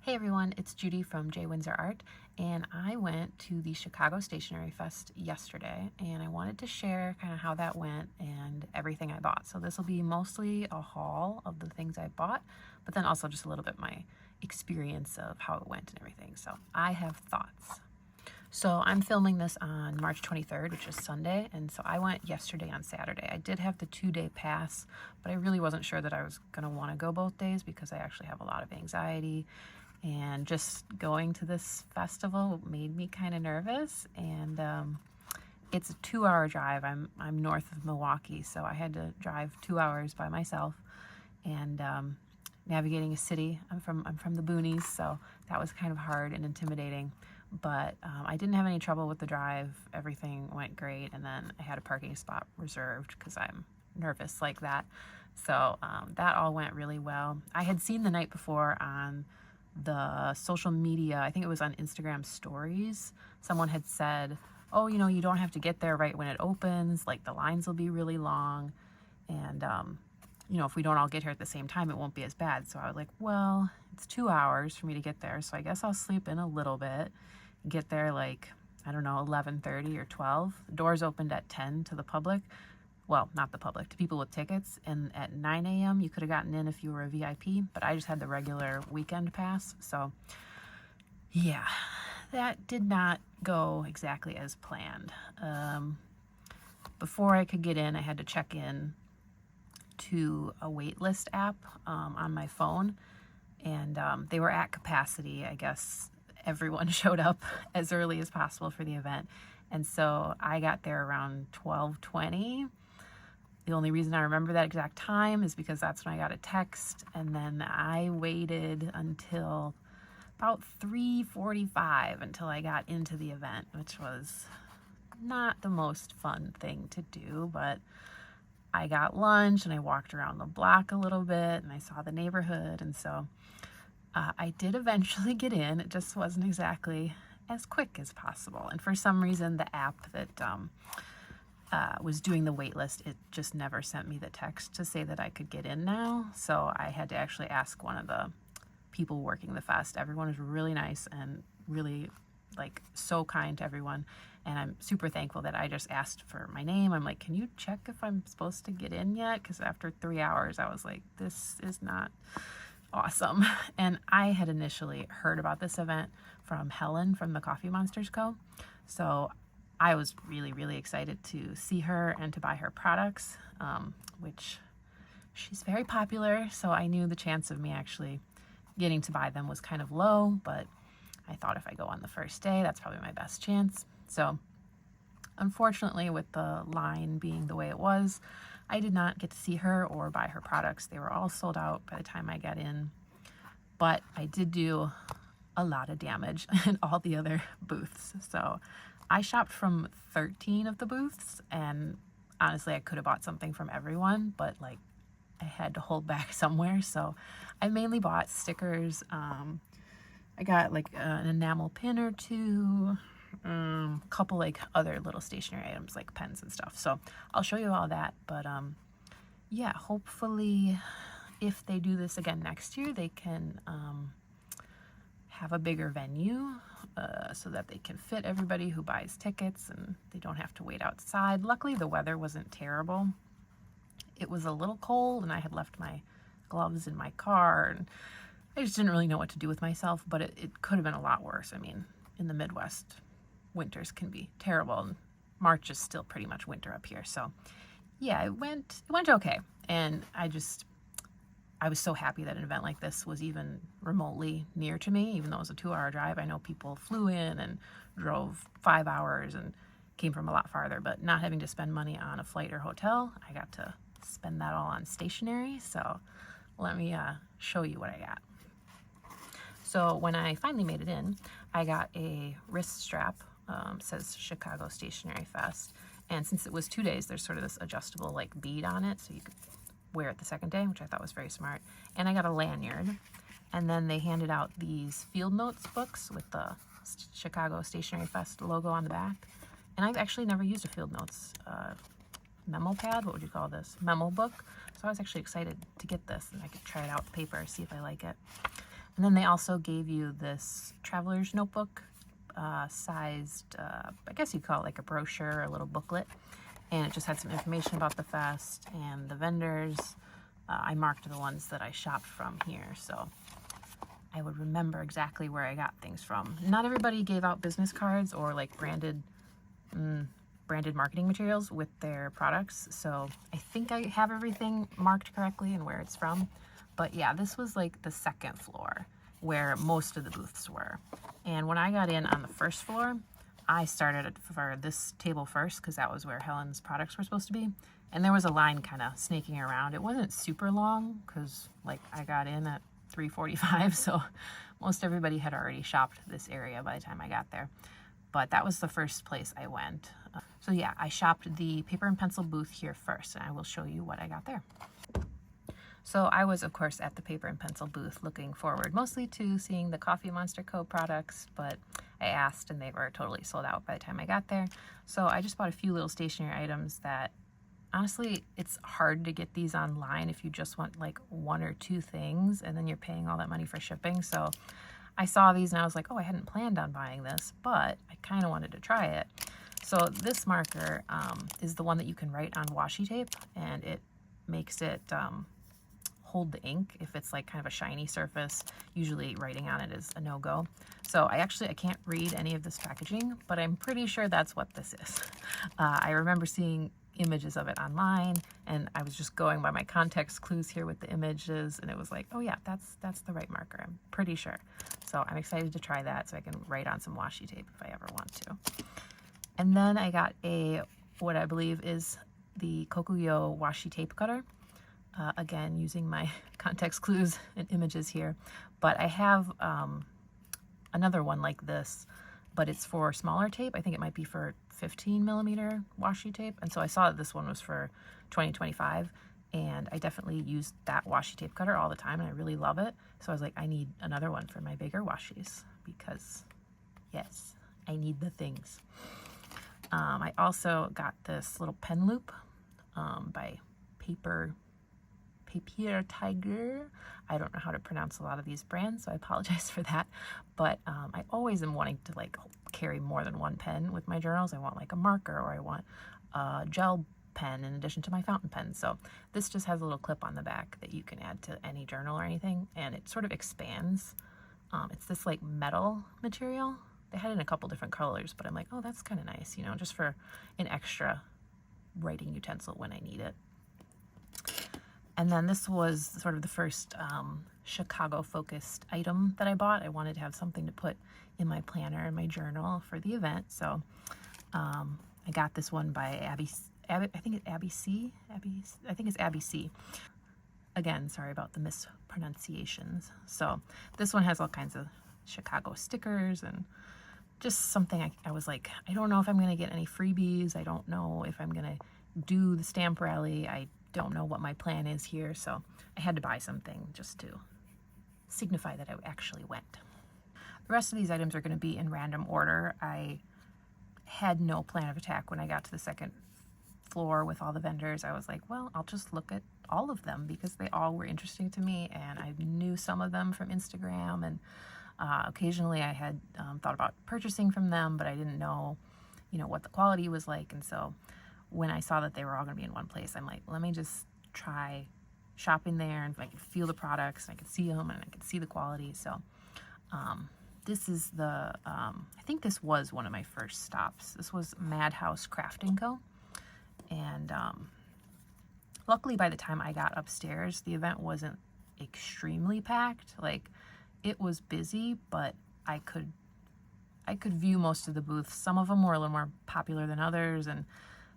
Hey everyone, it's Judy from J Windsor Art, and I went to the Chicago Stationery Fest yesterday, and I wanted to share kind of how that went and everything I bought. So this will be mostly a haul of the things I bought, but then also just a little bit my experience of how it went and everything. So I have thoughts. So I'm filming this on March 23rd, which is Sunday, and so I went yesterday on Saturday. I did have the 2-day pass, but I really wasn't sure that I was going to want to go both days because I actually have a lot of anxiety, and just going to this festival made me kind of nervous. And it's a 2-hour drive. I'm north of Milwaukee, so I had to drive 2 hours by myself, and navigating a city. I'm from the boonies, so that was kind of hard and intimidating. But I didn't have any trouble with the drive. Everything went great, and then I had a parking spot reserved because I'm nervous like that. So that all went really well. I had seen the night before on the social media, I think it was on Instagram stories, someone had said, oh, you don't have to get there right when it opens, like the lines will be really long, and if we don't all get here at the same time, it won't be as bad. So I was like, well, it's 2 hours for me to get there, so I guess I'll sleep in a little bit, get there like, I don't know, 11:30 or 12. The doors opened at 10 to the public. Well, not the public, to people with tickets. And at 9 a.m. you could have gotten in if you were a VIP, but I just had the regular weekend pass. So yeah, that did not go exactly as planned. Before I could get in, I had to check in to a wait list app on my phone, and they were at capacity. I guess everyone showed up as early as possible for the event, and so I got there around 12:20. The only reason I remember that exact time is because that's when I got a text, and then I waited until about 3:45 until I got into the event, which was not the most fun thing to do, but I got lunch and I walked around the block a little bit and I saw the neighborhood, and so I did eventually get in. It just wasn't exactly as quick as possible, and for some reason the app that was doing the wait list, it just never sent me the text to say that I could get in now. So I had to actually ask one of the people working the fest. Everyone was really nice and really so kind to everyone, and I'm super thankful that I just asked for my name. I'm like, can you check if I'm supposed to get in yet? Because after 3 hours I was like, this is not awesome. And I had initially heard about this event from Helen from the Coffee Monsters Co. So I was really, really excited to see her and to buy her products, which she's very popular, so I knew the chance of me actually getting to buy them was kind of low, but I thought if I go on the first day, that's probably my best chance. So unfortunately, with the line being the way it was, I did not get to see her or buy her products. They were all sold out by the time I got in, but I did do a lot of damage in all the other booths. So I shopped from 13 of the booths, and honestly I could have bought something from everyone, but I had to hold back somewhere. So I mainly bought stickers. I got an enamel pin or two, a couple other little stationery items like pens and stuff. So I'll show you all that, but yeah, hopefully if they do this again next year, they can have a bigger venue so that they can fit everybody who buys tickets and they don't have to wait outside. Luckily the weather wasn't terrible. It was a little cold and I had left my gloves in my car, and I just didn't really know what to do with myself, but it could have been a lot worse. I mean, in the Midwest, winters can be terrible, and March is still pretty much winter up here. So yeah, it went okay, and I was so happy that an event like this was even remotely near to me, even though it was a 2-hour drive. I know people flew in and drove 5 hours and came from a lot farther, but not having to spend money on a flight or hotel, I got to spend that all on stationery. So let me show you what I got. So when I finally made it in, I got a wrist strap, says Chicago Stationery Fest, and since it was 2 days, there's sort of this adjustable bead on it, so you could wear it the second day, which I thought was very smart. And I got a lanyard, and then they handed out these field notes books with the Chicago Stationery Fest logo on the back. And I've actually never used a field notes memo pad, what would you call this, memo book. So I was actually excited to get this, and I could try it out with paper, see if I like it. And then they also gave you this traveler's notebook, sized, I guess you'd call it like a brochure, a little booklet. And it just had some information about the fest and the vendors. I marked the ones that I shopped from here, so I would remember exactly where I got things from. Not everybody gave out business cards or like branded marketing materials with their products, so I think I have everything marked correctly and where it's from. But yeah, this was like the second floor where most of the booths were. And when I got in on the first floor, I started for this table first because that was where Helen's products were supposed to be. And there was a line kind of snaking around. It wasn't super long because like I got in at 3:45, so most everybody had already shopped this area by the time I got there. But that was the first place I went. So yeah, I shopped the paper and pencil booth here first, and I will show you what I got there. So I was, of course, at the paper and pencil booth looking forward mostly to seeing the Coffee Monster Co. products, but I asked and they were totally sold out by the time I got there. So I just bought a few little stationery items that, honestly, it's hard to get these online if you just want like one or two things and then you're paying all that money for shipping. So I saw these and I was like, oh, I hadn't planned on buying this, but I kind of wanted to try it. So this marker is the one that you can write on washi tape, and it makes it hold the ink if it's like kind of a shiny surface. Usually writing on it is a no-go. So I can't read any of this packaging, but I'm pretty sure that's what this is. I remember seeing images of it online, and I was just going by my context clues here with the images, and it was like, oh yeah, that's the right marker, I'm pretty sure. So I'm excited to try that so I can write on some washi tape if I ever want to. And then I got what I believe is the Kokuyo washi tape cutter. Again, using my context clues and images here. But I have another one like this, but it's for smaller tape. I think it might be for 15mm washi tape. And so I saw that this one was for 2025, and I definitely use that washi tape cutter all the time, and I really love it. So I was like, I need another one for my bigger washis because, yes, I need the things. I also got this little pen loop by Papier Tiger. I don't know how to pronounce a lot of these brands, so I apologize for that. But I always am wanting to like carry more than one pen with my journals. I want like a marker, or I want a gel pen in addition to my fountain pen. So this just has a little clip on the back that you can add to any journal or anything, and it sort of expands. It's this like metal material. They had it in a couple different colors, but I'm like, oh, that's kind of nice, you know, just for an extra writing utensil when I need it. And then this was sort of the first Chicago-focused item that I bought. I wanted to have something to put in my planner and my journal for the event. So I got this one by Abby, I think it's Abby C. I think it's Abby C. Again, sorry about the mispronunciations. So this one has all kinds of Chicago stickers and just something I was like, I don't know if I'm going to get any freebies. I don't know if I'm going to do the stamp rally. I don't know what my plan is here, so I had to buy something just to signify that I actually went. The rest of these items are going to be in random order. I had no plan of attack when I got to the second floor with all the vendors. I was like, well, I'll just look at all of them because they all were interesting to me, and I knew some of them from Instagram, and occasionally I had thought about purchasing from them, but I didn't know, you know, what the quality was like. And so when I saw that they were all going to be in one place, I'm like, let me just try shopping there, and I could feel the products, and I could see them, and I could see the quality. So this is the, I think this was one of my first stops. This was Madhouse Crafting Co. And luckily by the time I got upstairs, the event wasn't extremely packed. Like, it was busy, but I could view most of the booths. Some of them were a little more popular than others, and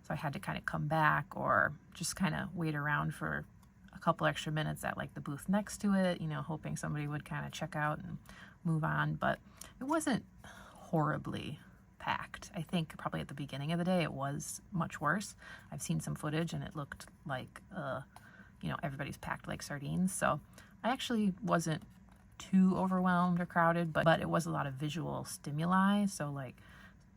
so I had to kind of come back or just kind of wait around for a couple extra minutes at like the booth next to it, you know, hoping somebody would kind of check out and move on. But it wasn't horribly packed. I think probably at the beginning of the day it was much worse. I've seen some footage and it looked like, you know, everybody's packed like sardines. So I actually wasn't too overwhelmed or crowded, but it was a lot of visual stimuli. So like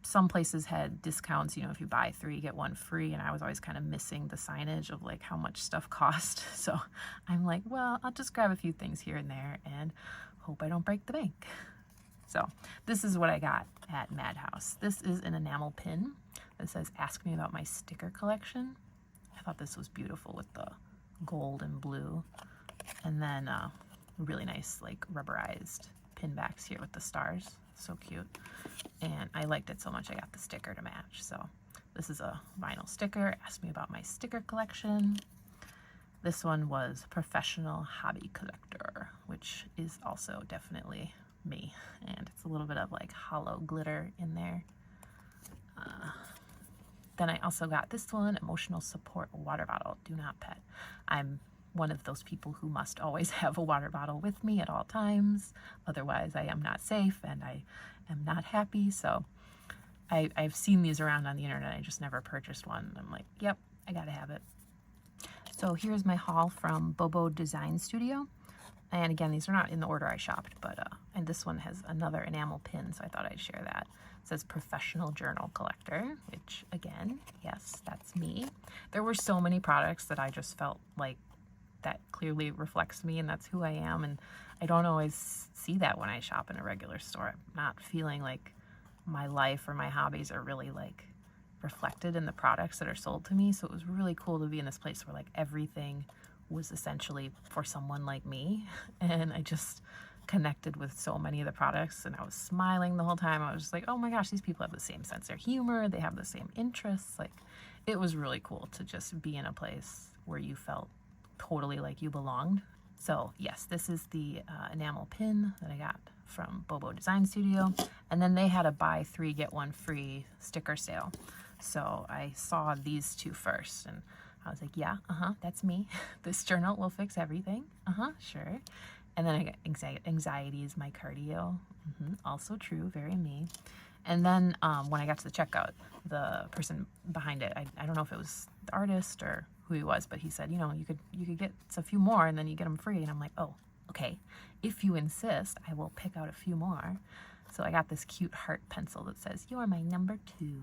some places had discounts, you know, if you buy 3 get 1 free, and I was always kind of missing the signage of like how much stuff cost. So I'm like, well, I'll just grab a few things here and there, and hope I don't break the bank. So this is what I got at Madhouse. This is an enamel pin that says, "Ask me about my sticker collection." I thought this was beautiful with the gold and blue. And then really nice like rubberized pin backs here with the stars. So cute. And I liked it so much I got the sticker to match. So this is a vinyl sticker. Ask me about my sticker collection. This one was professional hobby collector, which is also definitely me. And it's a little bit of like hollow glitter in there. Then I also got this one, emotional support water bottle, do not pet. I'm one of those people who must always have a water bottle with me at all times. Otherwise I am not safe and I am not happy. So I've seen these around on the internet. I just never purchased one. I'm like, yep, I gotta have it. So here's my haul from Bobo Design Studio. And again, these are not in the order I shopped, but and this one has another enamel pin, so I thought I'd share that. It says professional journal collector, which again, yes, that's me. There were so many products that I just felt like that clearly reflects me and that's who I am. And I don't always see that when I shop in a regular store. I'm not feeling like my life or my hobbies are really like reflected in the products that are sold to me. So it was really cool to be in this place where like everything was essentially for someone like me, and I just connected with so many of the products, and I was smiling the whole time. I was just like, oh my gosh, these people have the same sense of humor, they have the same interests. Like, it was really cool to just be in a place where you felt totally like you belonged. So yes, this is the enamel pin that I got from Bobo Design Studio, and then they had a buy 3 get 1 free sticker sale. So I saw these two first, and I was like, yeah, that's me. This journal will fix everything. Sure. And then I got anxiety is my cardio. Also true, very me. And then when I got to the checkout, the person behind it, I don't know if it was the artist or who he was, but he said, you know, you could get a few more and then you get them free. And I'm like, oh, okay. If you insist, I will pick out a few more. So I got this cute heart pencil that says, "You are my number 2."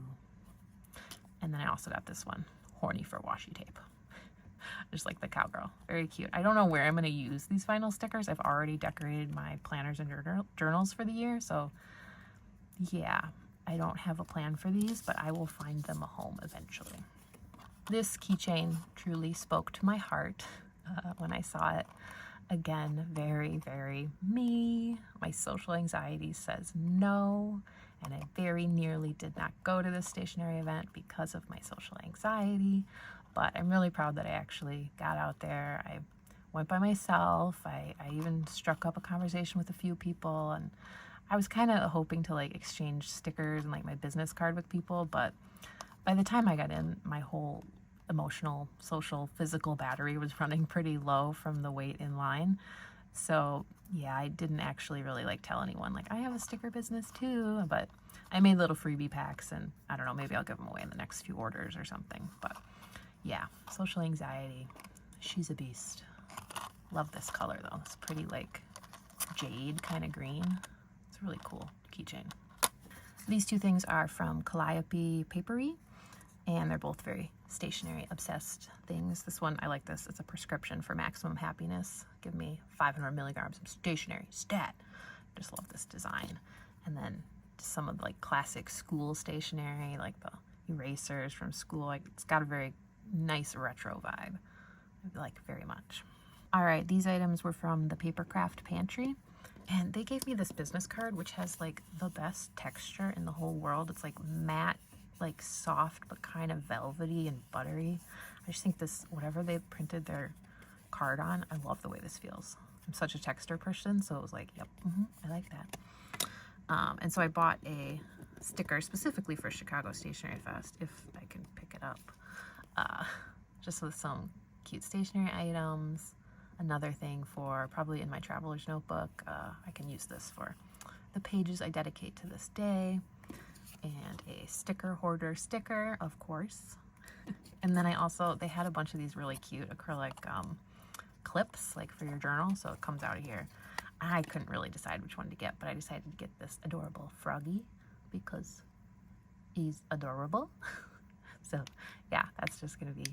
And then I also got this one, horny for washi tape. Just like the cowgirl. Very cute. I don't know where I'm going to use these vinyl stickers. I've already decorated my planners and journals for the year. So yeah, I don't have a plan for these, but I will find them a home eventually. This keychain truly spoke to my heart when I saw it. Again, very, very me. My social anxiety says no, and I very nearly did not go to this stationery event because of my social anxiety, but I'm really proud that I actually got out there. I went by myself. I even struck up a conversation with a few people, and I was kind of hoping to like exchange stickers and like my business card with people, but by the time I got in, my whole emotional, social, physical battery was running pretty low from the wait in line. So yeah, I didn't actually really like tell anyone like I have a sticker business too, but I made little freebie packs, and I don't know, maybe I'll give them away in the next few orders or something. But yeah, social anxiety, she's a beast. Love this color though. It's pretty like jade kind of green. It's a really cool keychain. These two things are from Calliope Papery, and they're both very stationery obsessed things. This one, I like this. It's a prescription for maximum happiness. Give me 500 milligrams of stationery stat. Just love this design. And then some of the like classic school stationery, like the erasers from school. Like, it's got a very nice retro vibe. I like very much. All right, these items were from the Papercraft Pantry, and they gave me this business card which has like the best texture in the whole world. It's like matte, like soft but kind of velvety and buttery. I just think this, whatever they printed their card on, I love the way this feels. I'm such a texture person, so it was like, yep, I like that. And so I bought a sticker specifically for Chicago Stationery Fest, if I can pick it up, just with some cute stationery items. Another thing for probably in my traveler's notebook. I can use this for the pages I dedicate to this day. And a sticker hoarder sticker, of course. And then they had a bunch of these really cute acrylic clips, like for your journal. So it comes out of here. I couldn't really decide which one to get, but I decided to get this adorable froggy because he's adorable. So yeah, that's just gonna be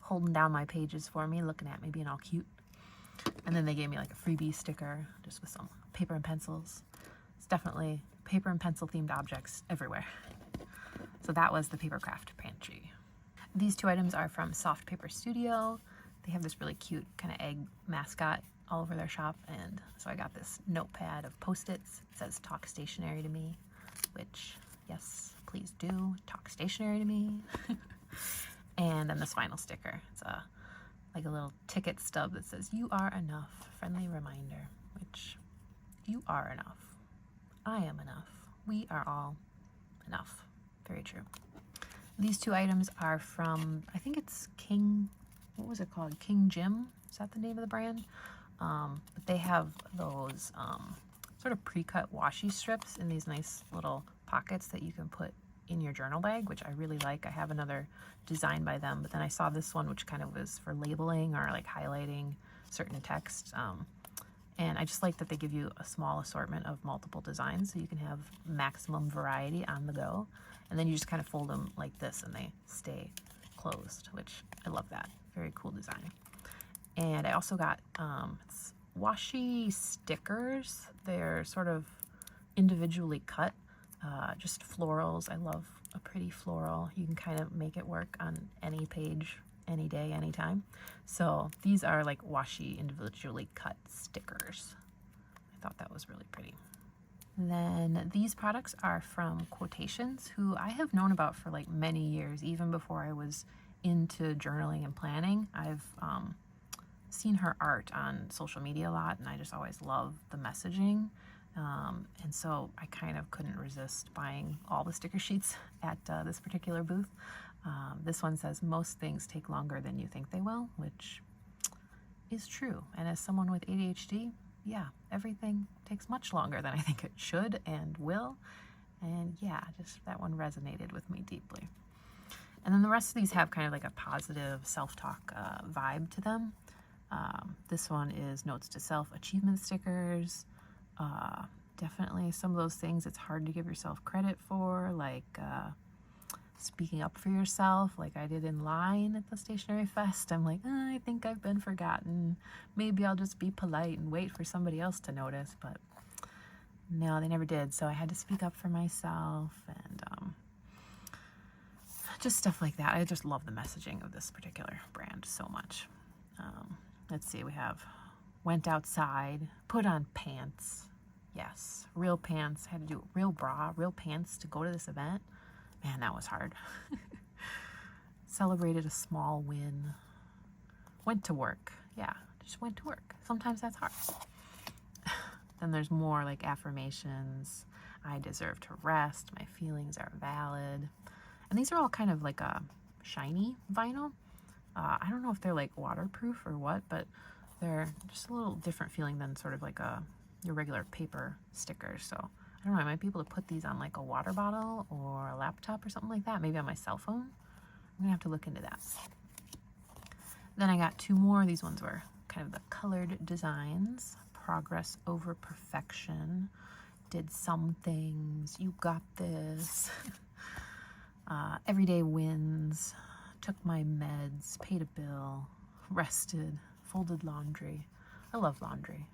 holding down my pages for me, looking at me, being all cute. And then they gave me like a freebie sticker just with some paper and pencils. It's definitely paper and pencil themed objects everywhere. So that was the Paper Craft Pantry. These two items are from Soft Paper Studio. They have this really cute kind of egg mascot all over their shop, and so I got this notepad of Post-its. It says "Talk Stationery to Me," which, yes, please do talk stationery to me. And then this final sticker. It's like a little ticket stub that says "You are enough," friendly reminder, which you are enough. I am enough. We are all enough. Very true. These two items are from, I think it's King, what was it called? King Jim? Is that the name of the brand? But they have those sort of pre-cut washi strips in these nice little pockets that you can put in your journal bag, which I really like. I have another design by them, but then I saw this one, which kind of was for labeling or like highlighting certain text. And I just like that they give you a small assortment of multiple designs so you can have maximum variety on the go. And then you just kind of fold them like this and they stay closed, which I love that. Very cool design. And I also got it's washi stickers. They're sort of individually cut, just florals. I love a pretty floral. You can kind of make it work on any page, any day, anytime. So these are like washi individually cut stickers. I thought that was really pretty. Then these products are from Quotations, who I have known about for like many years, even before I was into journaling and planning. I've seen her art on social media a lot, and I just always love the messaging. And so I kind of couldn't resist buying all the sticker sheets at this particular booth. This one says, "Most things take longer than you think they will," which is true. And as someone with ADHD, yeah, everything takes much longer than I think it should and will. And yeah, just that one resonated with me deeply. And then the rest of these have kind of like a positive self-talk vibe to them. This one is Notes to Self achievement stickers. Definitely some of those things it's hard to give yourself credit for, like speaking up for yourself, like I did in line at the Stationery Fest. I'm like, I think I've been forgotten. Maybe I'll just be polite and wait for somebody else to notice. But no, they never did. So I had to speak up for myself, and just stuff like that. I just love the messaging of this particular brand so much. Let's see, we have went outside, put on pants. Yes, real pants. Had to do real bra, real pants to go to this event. Man, that was hard. Celebrated a small win. Went to work. Yeah, just went to work. Sometimes that's hard. Then there's more like affirmations. I deserve to rest. My feelings are valid. And these are all kind of like a shiny vinyl. I don't know if they're like waterproof or what, but they're just a little different feeling than sort of like your regular paper stickers. So I don't know, I might be able to put these on like a water bottle or a laptop or something like that, maybe on my cell phone. I'm gonna have to look into that. Then I got two more. These ones were kind of the colored designs. Progress over perfection. Did some things. You got this. Everyday wins. Took my meds. Paid a bill. Rested. Folded laundry. I love laundry.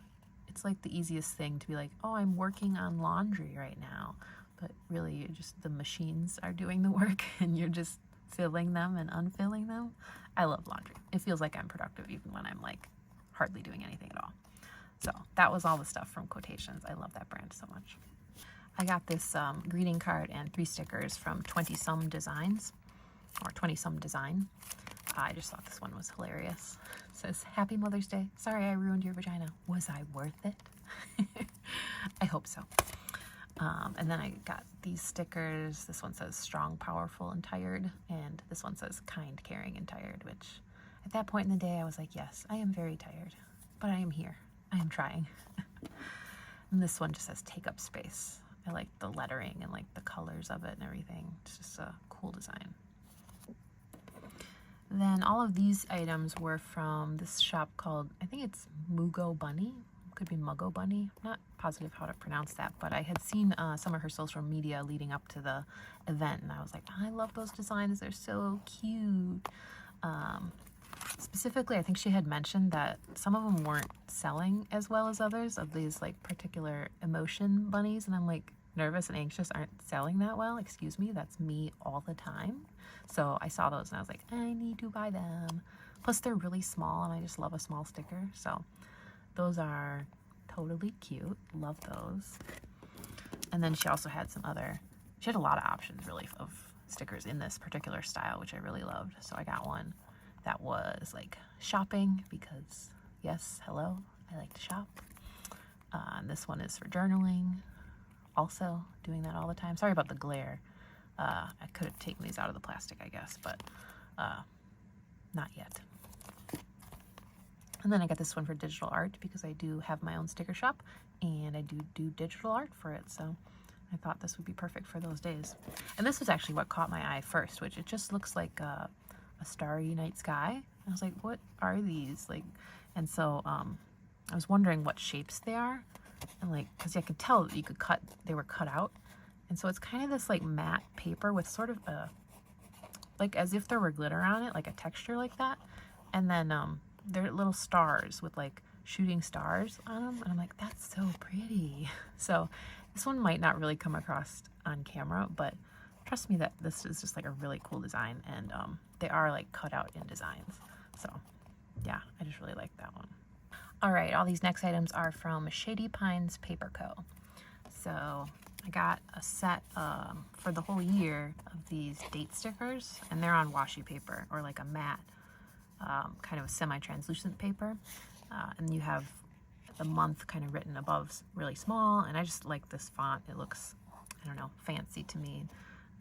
It's like the easiest thing to be like, oh, I'm working on laundry right now. But really, just the machines are doing the work and you're just filling them and unfilling them. I love laundry. It feels like I'm productive even when I'm like hardly doing anything at all. So that was all the stuff from Quotations. I love that brand so much. I got this greeting card and 3 stickers from 20 Some Designs, or 20 Some Design. I just thought this one was hilarious. It says, "Happy Mother's Day. Sorry I ruined your vagina. Was I worth it?" I hope so. And then I got these stickers. This one says strong, powerful, and tired. And this one says kind, caring, and tired, which at that point in the day, I was like, yes, I am very tired, but I am here. I am trying. And this one just says take up space. I like the lettering and like the colors of it and everything. It's just a cool design. Then all of these items were from this shop called, I think it's Mugo Bunny. Could be Muggo Bunny. I'm not positive how to pronounce that, but I had seen some of her social media leading up to the event, and I was like, I love those designs. They're so cute. Specifically, I think she had mentioned that some of them weren't selling as well as others, of these like particular emotion bunnies, and I'm like, nervous and anxious aren't selling that well. Excuse me, that's me all the time. So I saw those and I was like, I need to buy them. Plus they're really small and I just love a small sticker. So those are totally cute. Love those. And then she also had she had a lot of options really of stickers in this particular style, which I really loved. So I got one that was like shopping, because yes, hello, I like to shop. And this one is for journaling. Also doing that all the time. Sorry about the glare. I could have taken these out of the plastic, I guess, but not yet. And then I got this one for digital art, because I do have my own sticker shop and I do digital art for it. So I thought this would be perfect for those days. And this was actually what caught my eye first, which it just looks like a starry night sky. I was like, what are these? Like, and so I was wondering what shapes they are. And like, because I could tell that they were cut out. And so it's kind of this like matte paper with sort of like as if there were glitter on it, like a texture like that. And then they're little stars with like shooting stars on them. And I'm like, that's so pretty. So this one might not really come across on camera, but trust me that this is just like a really cool design. And they are like cut out in designs. So yeah, I just really like that one. All right, all these next items are from Shady Pines Paper Co. So I got a set for the whole year of these date stickers, and they're on washi paper, or like a matte, kind of a semi-translucent paper. And you have the month kind of written above really small, and I just like this font. It looks, I don't know, fancy to me.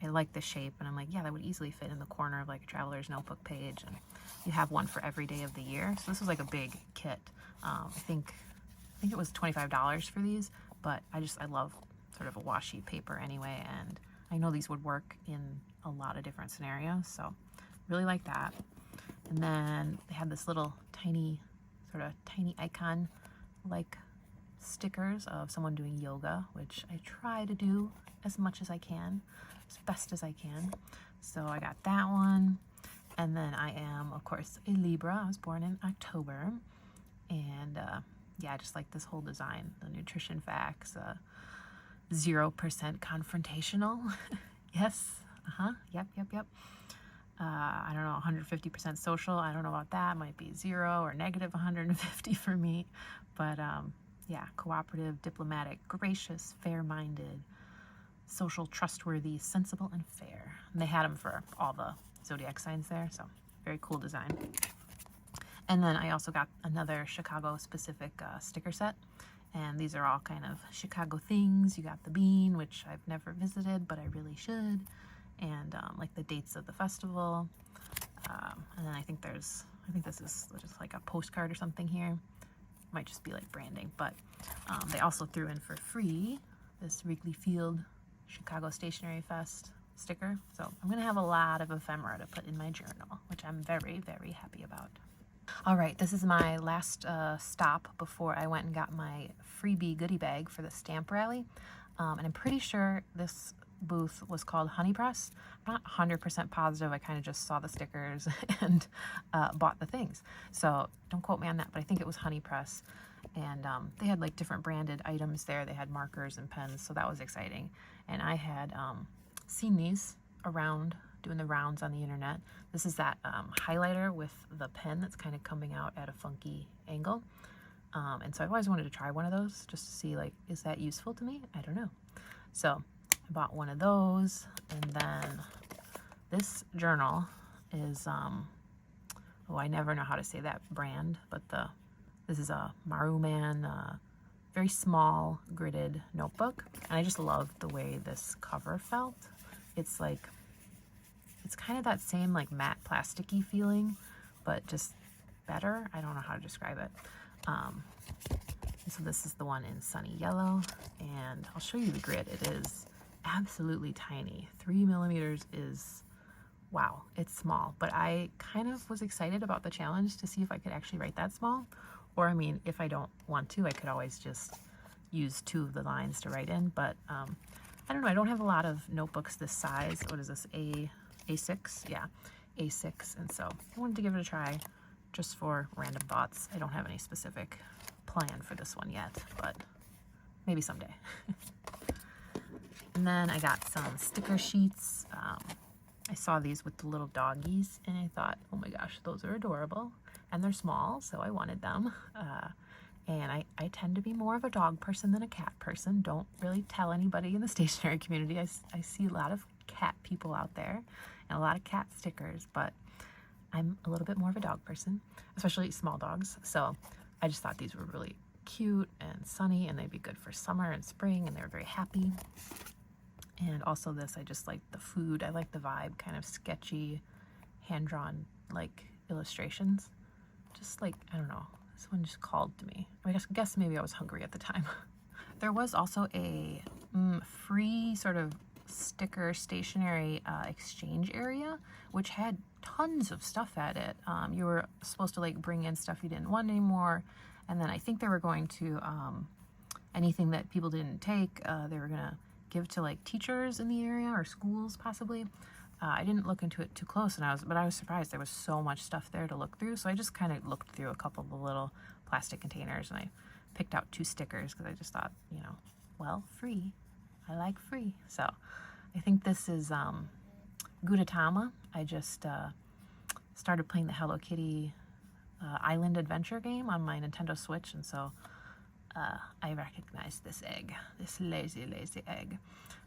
I like the shape, and I'm like, yeah, that would easily fit in the corner of like a traveler's notebook page. And you have one for every day of the year. So this was like a big kit. I think it was $25 for these, but I love sort of a washi paper anyway, and I know these would work in a lot of different scenarios, so really like that. And then they had this little tiny icon like stickers of someone doing yoga, which I try to do as much as I can, as best as I can. So I got that one. And then I am, of course, a Libra. I was born in October. And yeah, I just like this whole design. The nutrition facts, 0% confrontational. Yes, yep. I don't know, 150% social. I don't know about that. Might be 0 or negative 150 for me. But yeah, cooperative, diplomatic, gracious, fair-minded, social, trustworthy, sensible, and fair. And they had them for all the zodiac signs there, so very cool design. And then I also got another Chicago specific sticker set, and these are all kind of Chicago things. You got the bean, which I've never visited, but I really should, and like the dates of the festival. And then I think this is just like a postcard or something here. Might just be like branding, but they also threw in for free this Wrigley Field Chicago Stationery Fest sticker. So I'm gonna have a lot of ephemera to put in my journal, which I'm very, very happy about. All right, this is my last stop before I went and got my freebie goodie bag for the stamp rally. And I'm pretty sure this booth was called Honey Press. I'm not 100% positive. I kind of just saw the stickers and bought the things. So don't quote me on that, but I think it was Honey Press. And they had like different branded items there. They had markers and pens, so that was exciting. And I had seen these around, doing the rounds on the internet. This is that highlighter with the pen that's kind of coming out at a funky angle. And so I've always wanted to try one of those just to see, like, is that useful to me? I don't know. So I bought one of those. And then this journal is, oh, I never know how to say that brand, but this is a Maruman, very small gridded notebook. And I just love the way this cover felt. It's like, it's kind of that same like matte plasticky feeling, but just better. I don't know how to describe it. So this is the one in Sunny Yellow, and I'll show you the grid. It is absolutely tiny. 3 millimeters is, wow, it's small. But I kind of was excited about the challenge to see if I could actually write that small. Or, I mean, if I don't want to, I could always just use 2 of the lines to write in. But I don't know, I don't have a lot of notebooks this size. What is this, A6? Yeah, A6. And so I wanted to give it a try. just for random thoughts. I don't have any specific plan for this one yet, but maybe someday. And then I got some sticker sheets. I saw these with the little doggies, and I thought, oh my gosh, those are adorable. And they're small, so I wanted them. And I tend to be more of a dog person than a cat person. Don't really tell anybody in the stationery community. I see a lot of cat people out there and a lot of cat stickers, but I'm a little bit more of a dog person, especially small dogs. So I just thought these were really cute and sunny, and they'd be good for summer and spring, and they were very happy. And also this, I just like the food. I like the vibe, kind of sketchy, hand-drawn like illustrations. Just like, I don't know, this one just called to me. I guess maybe I was hungry at the time. There was also a free sort of sticker stationery exchange area, which had tons of stuff at it. You were supposed to like bring in stuff you didn't want anymore. And then I think they were going to, anything that people didn't take, they were gonna give to like teachers in the area or schools possibly. I didn't look into it too close, but I was surprised there was so much stuff there to look through. So I just kind of looked through a couple of the little plastic containers, and I picked out 2 stickers because I just thought, you know, well, free. I like free. So I think this is Goodie. I just started playing the Hello Kitty Island Adventure game on my Nintendo Switch, and so I recognized this egg, this lazy egg.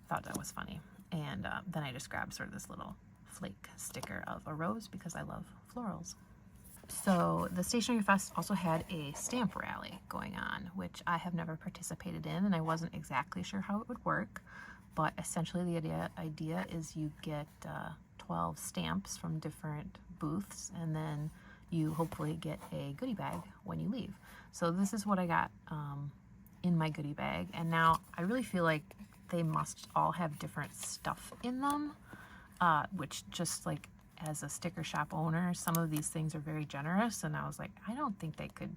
Thought that was funny. And then I just grabbed sort of this little flake sticker of a rose because I love florals. So the Stationery Fest also had a stamp rally going on, which I have never participated in, and I wasn't exactly sure how it would work. But essentially the idea is you get 12 stamps from different booths, and then you hopefully get a goodie bag when you leave. So this is what I got in my goodie bag, and now I really feel like they must all have different stuff in them, which just like as a sticker shop owner, some of these things are very generous, and I was like, I don't think they could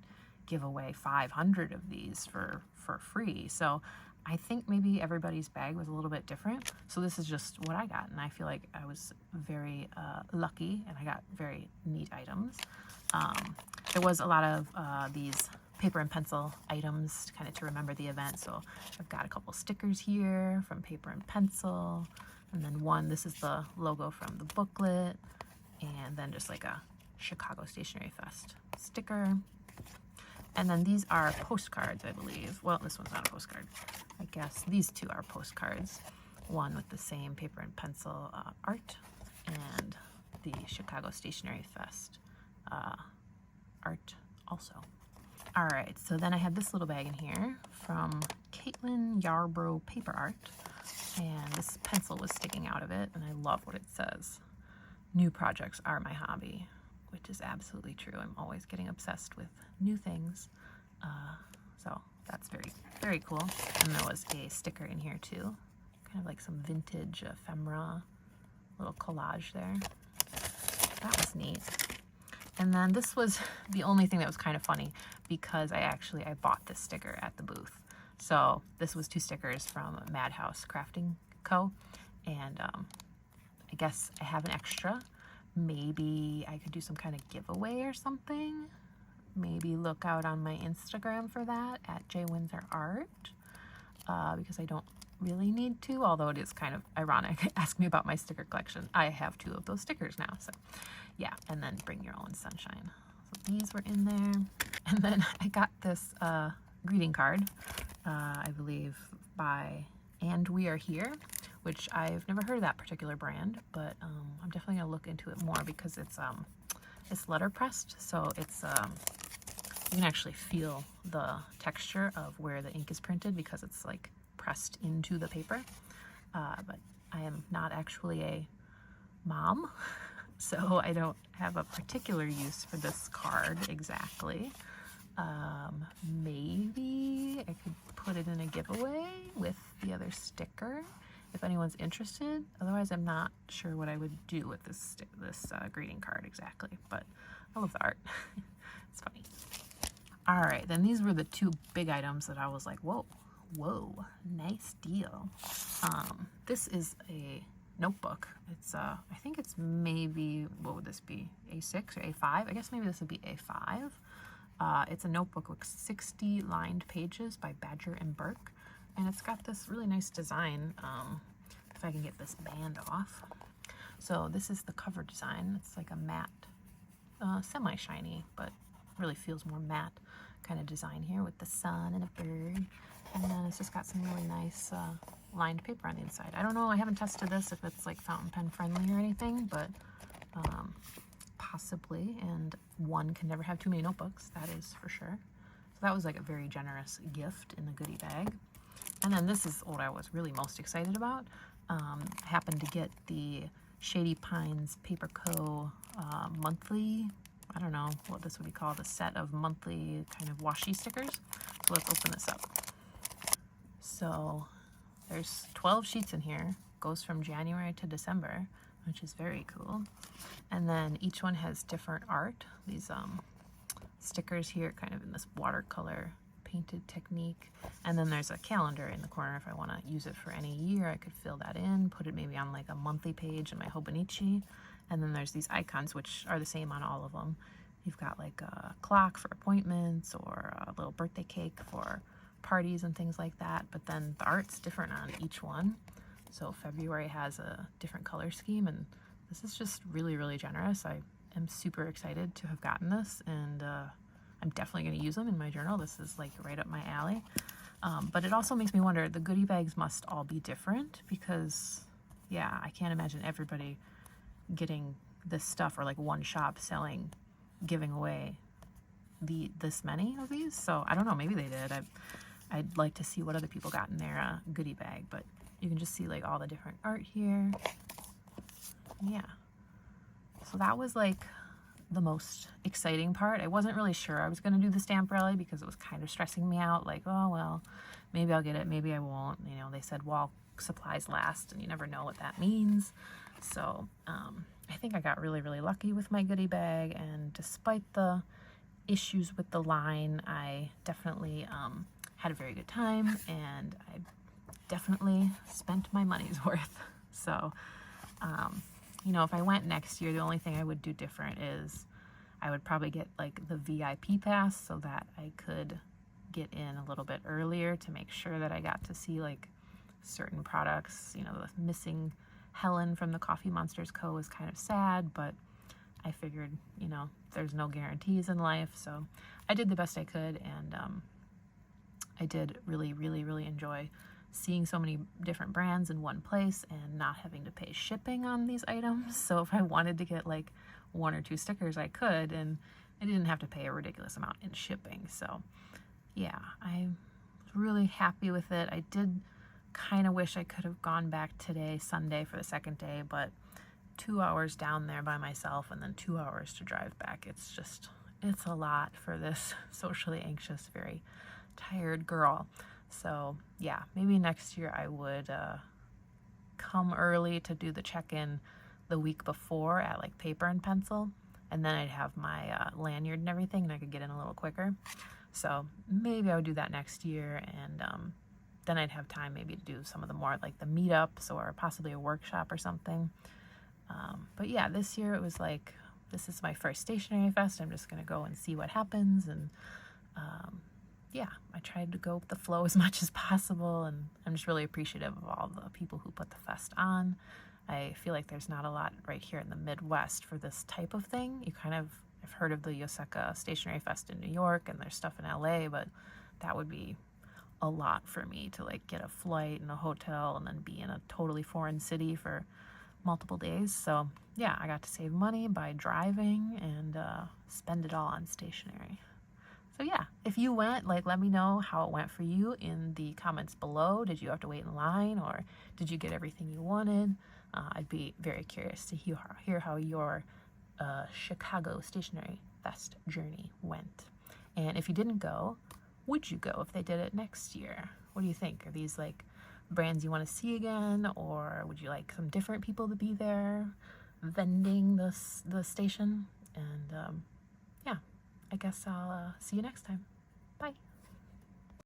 give away 500 of these for free. So I think maybe everybody's bag was a little bit different. So this is just what I got, and I feel like I was very lucky, and I got very neat items. There was a lot of these paper and pencil items kind of to remember the event. So I've got a couple stickers here from paper and pencil, and then one, this is the logo from the booklet, and then just like a Chicago Stationery Fest sticker. And then these are postcards, I believe. Well, this one's not a postcard. I guess these 2 are postcards. One with the same paper and pencil art, and the Chicago Stationery Fest art also. All right, so then I had this little bag in here from Caitlin Yarbrough Paper Art, and this pencil was sticking out of it, and I love what it says. New projects are my hobby, which is absolutely true. I'm always getting obsessed with new things. So that's very, very cool. And there was a sticker in here too, kind of like some vintage ephemera, little collage there. That was neat. And then this was the only thing that was kind of funny, because I bought this sticker at the booth. So this was 2 stickers from Madhouse Crafting Co. And I guess I have an extra. Maybe I could do some kind of giveaway or something. Maybe look out on my Instagram for that at jwindsorart, because I don't really need to, although it is kind of ironic. Ask me about my sticker collection. I have 2 of those stickers now, so yeah. And then bring your own sunshine. So these were in there. And then I got this greeting card, I believe by And We Are Here, which I've never heard of that particular brand, but I'm definitely gonna look into it more because it's letter pressed, so it's you can actually feel the texture of where the ink is printed because it's like pressed into the paper. But I am not actually a mom, so I don't have a particular use for this card exactly. Maybe I could put it in a giveaway with the other sticker if anyone's interested. Otherwise, I'm not sure what I would do with this greeting card exactly, but I love the art. It's funny. All right, then these were the 2 big items that I was like, whoa, nice deal. This is a notebook. It's I think it's maybe, what would this be, A6 or A5? I guess maybe this would be A5. It's a notebook with 60 lined pages by Badger and Burke, and it's got this really nice design. If I can get this band off. So this is the cover design. It's like a matte, semi-shiny, but really feels more matte kind of design here with the sun and a bird. And then it's just got some really nice lined paper on the inside. I don't know, I haven't tested this if it's like fountain pen friendly or anything, but possibly. And one can never have too many notebooks, that is for sure. So that was like a very generous gift in the goodie bag. And then this is what I was really most excited about. Happened to get the Shady Pines Paper Co. Monthly, I don't know what this would be called, a set of monthly kind of washi stickers. So let's open this up. So there's 12 sheets in here, goes from January to December, which is very cool. And then each one has different art. These stickers here kind of in this watercolor painted technique. And then there's a calendar in the corner if I want to use it for any year. I could fill that in, put it maybe on like a monthly page in my Hobonichi. And then there's these icons which are the same on all of them. You've got like a clock for appointments or a little birthday cake for parties and things like that. But then the art's different on each one. So February has a different color scheme, and this is just really, really generous. I am super excited to have gotten this, and I'm definitely going to use them in my journal. This is like right up my alley. But it also makes me wonder, the goodie bags must all be different because, yeah, I can't imagine everybody getting this stuff, or like one shop selling, giving away this many of these. So I don't know, maybe they did. I'd like to see what other people got in their goodie bag, but you can just see like all the different art here. Yeah. So that was like the most exciting part. I wasn't really sure I was going to do the stamp rally because it was kind of stressing me out. Like, oh, well, maybe I'll get it, maybe I won't. You know, they said while supplies last, and you never know what that means. So I think I got really, really lucky with my goodie bag. And despite the issues with the line, I definitely had a very good time, and I definitely spent my money's worth. So, you know, if I went next year, the only thing I would do different is I would probably get like the VIP pass so that I could get in a little bit earlier to make sure that I got to see like certain products. You know, the missing Helen from the Coffee Monsters Co. is kind of sad, but I figured, you know, there's no guarantees in life. So I did the best I could, and I did really, really, really enjoy seeing so many different brands in one place and not having to pay shipping on these items. So if I wanted to get like 1 or 2 stickers, I could, and I didn't have to pay a ridiculous amount in shipping. So yeah, I was really happy with it. I did kind of wish I could have gone back today, Sunday, for the second day, but 2 hours down there by myself and then 2 hours to drive back. It's a lot for this socially anxious, very tired girl. So yeah, maybe next year I would come early to do the check-in the week before at like paper and pencil, and then I'd have my lanyard and everything, and I could get in a little quicker. So maybe I would do that next year, and then I'd have time maybe to do some of the more like the meetups or possibly a workshop or something. But yeah, this year it was like, this is my first Stationery Fest. I'm just gonna go and see what happens, and yeah, I tried to go with the flow as much as possible, and I'm just really appreciative of all the people who put the fest on. I feel like there's not a lot right here in the Midwest for this type of thing. I've heard of the Yoseka Stationery Fest in New York, and there's stuff in LA, but that would be a lot for me to like get a flight and a hotel and then be in a totally foreign city for multiple days. So yeah, I got to save money by driving and spend it all on stationery. So yeah, if you went, like, let me know how it went for you in the comments below. Did you have to wait in line, or did you get everything you wanted? I'd be very curious to hear how your Chicago Stationery Fest journey went. And if you didn't go, would you go if they did it next year? What do you think? Are these like brands you want to see again, or would you like some different people to be there vending the station? And yeah, I guess I'll see you next time.